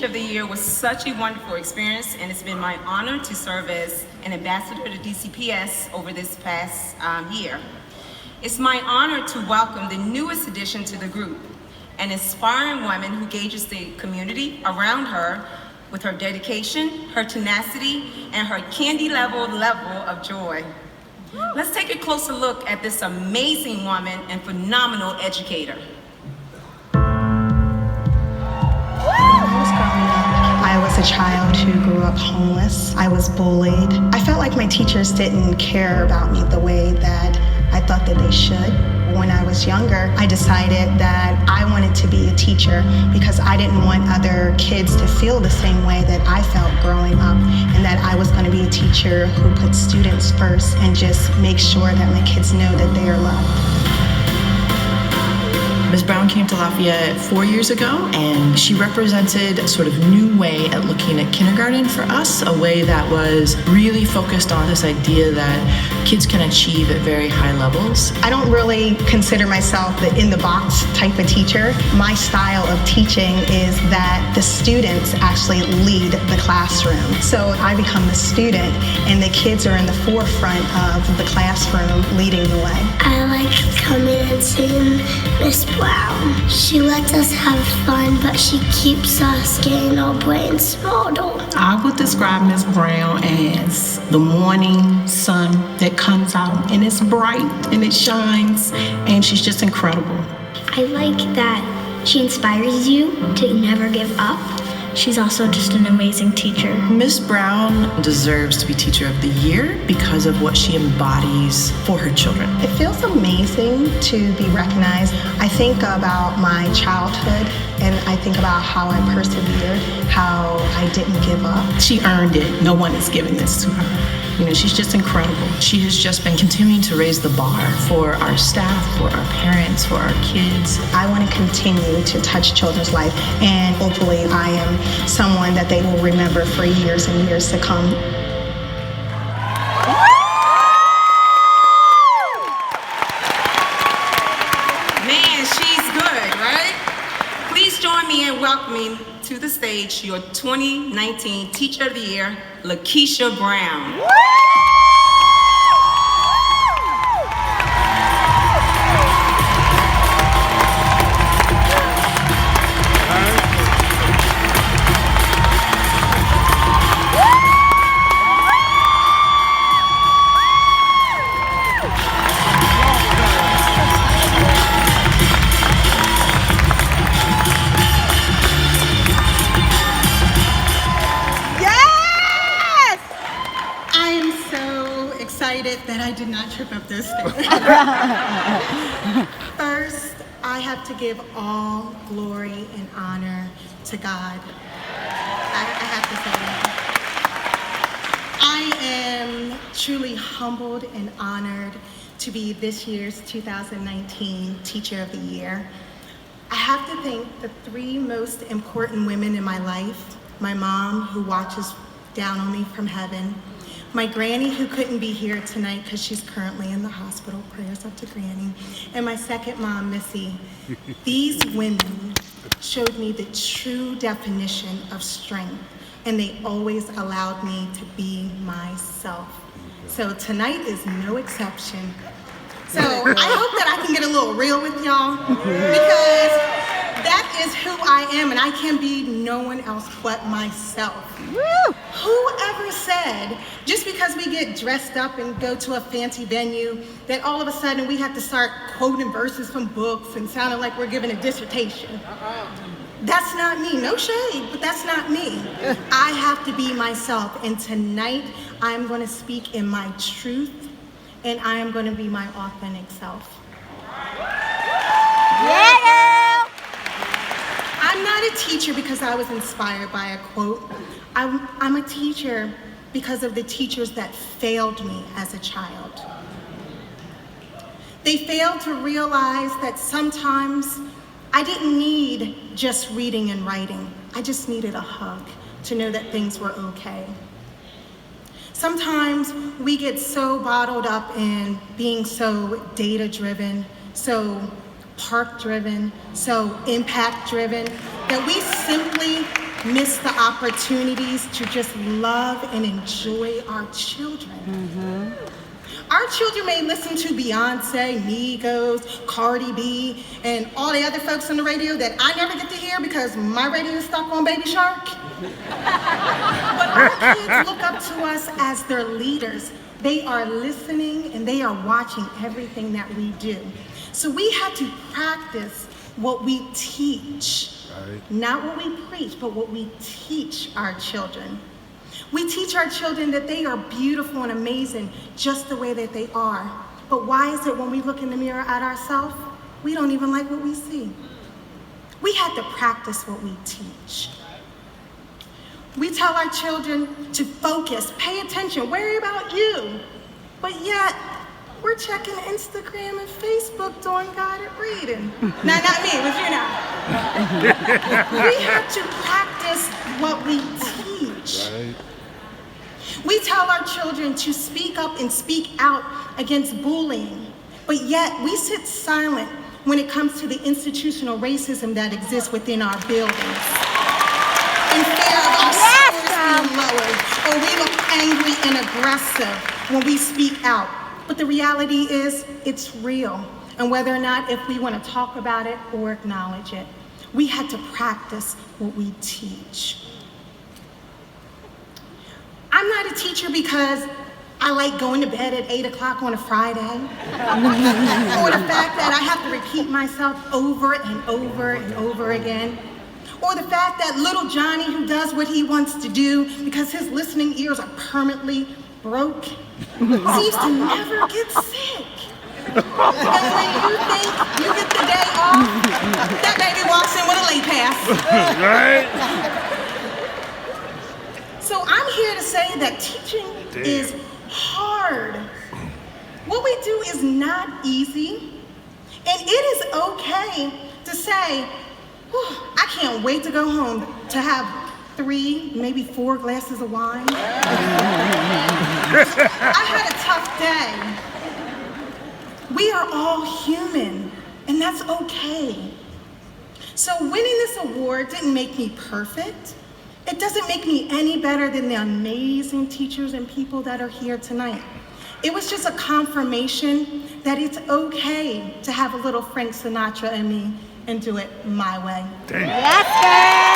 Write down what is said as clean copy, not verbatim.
Teacher of the Year was such a wonderful experience, and it's been my honor to serve as an ambassador to DCPS over this past year. It's my honor to welcome the newest addition to the group, an inspiring woman who gauges the community around her with her dedication, her tenacity, and her candy level of joy. Let's take a closer look at this amazing woman and phenomenal educator. I was a child who grew up homeless. I was bullied. I felt like my teachers didn't care about me the way that I thought that they should. When I was younger, I decided that I wanted to be a teacher because I didn't want other kids to feel the same way that I felt growing up, and that I was going to be a teacher who put students first and just make sure that my kids know that they are loved. Ms. Brown came to Lafayette 4 years ago, and she represented a sort of new way at looking at kindergarten for us, a way that was really focused on this idea that kids can achieve at very high levels. I don't really consider myself the in-the-box type of teacher. My style of teaching is that the students actually lead the classroom. So I become the student, and the kids are in the forefront of the classroom leading the way. I like coming and seeing Miss Brown. She lets us have fun, but she keeps us getting our brains smarter. I would describe Miss Brown as the morning sun that comes out, and it's bright and it shines, and she's just incredible. I like that she inspires you to never give up. She's also just an amazing teacher. Ms. Brown deserves to be Teacher of the Year because of what she embodies for her children. It feels amazing to be recognized. I think about my childhood, and I think about how I persevered, how I didn't give up. She earned it. No one is giving this to her. You know, she's just incredible. She has just been continuing to raise the bar for our staff, for our parents, for our kids. I want to continue to touch children's life, and hopefully I am someone that they will remember for years and years to come. Man, she's good, right? Please join me in welcoming to the stage your 2019 Teacher of the Year, Lakeisha Brown. That I did not trip up those stairs. First, I have to give all glory and honor to God. I have to say that. I am truly humbled and honored to be this year's 2019 Teacher of the Year. I have to thank the three most important women in my life: my mom, who watches down on me from heaven; my granny, who couldn't be here tonight because she's currently in the hospital, prayers up to Granny; and my second mom, Missy. These women showed me the true definition of strength, and they always allowed me to be myself. So tonight is no exception. So I hope that I can get a little real with y'all, because that is who I am, and I can be no one else but myself. Woo! Whoever said, just because we get dressed up and go to a fancy venue, that all of a sudden we have to start quoting verses from books and sounding like we're giving a dissertation? That's not me. No shade, but that's not me. I have to be myself, and tonight I'm going to speak in my truth, and I am going to be my authentic self. Yeah! I'm not a teacher because I was inspired by a quote. I'm a teacher because of the teachers that failed me as a child. They failed to realize that sometimes I didn't need just reading and writing. I just needed a hug to know that things were okay. Sometimes we get so bottled up in being so data-driven, so park-driven, so impact-driven, that we simply miss the opportunities to just love and enjoy our children. Our children may listen to Beyonce, Migos, Cardi B, and all the other folks on the radio that I never get to hear because my radio is stuck on Baby Shark. But our kids look up to us as their leaders. They are listening and they are watching everything that we do. So we have to practice what we teach. Not what we preach, but what we teach our children. We teach our children that they are beautiful and amazing just the way that they are. But why is it when we look in the mirror at ourselves, we don't even like what we see? We have to practice what we teach. We tell our children to focus, pay attention, worry about you. But yet, we're checking Instagram and Facebook doing guided reading. Now, not me, but you know. We have to practice what we teach. Right. We tell our children to speak up and speak out against bullying, but yet we sit silent when it comes to the institutional racism that exists within our buildings. In fear of our scores being lowered, or we look angry and aggressive when we speak out. But the reality is, it's real. And whether or not if we want to talk about it or acknowledge it, we had to practice what we teach. I'm not a teacher because I like going to bed at 8 o'clock on a Friday, or the fact that I have to repeat myself over and over and over again, or the fact that little Johnny, who does what he wants to do because his listening ears are permanently broke, seems to never get sick. And when you think you get the day off, that baby walks in with a late pass. Right? So I'm here to say that teaching is hard. What we do is not easy, and it is okay to say, I can't wait to go home to have 3, maybe 4 glasses of wine. I had a tough day. We are all human, and that's okay. So winning this award didn't make me perfect. It doesn't make me any better than the amazing teachers and people that are here tonight. It was just a confirmation that it's okay to have a little Frank Sinatra in me and do it my way. Damn. Yes, girl!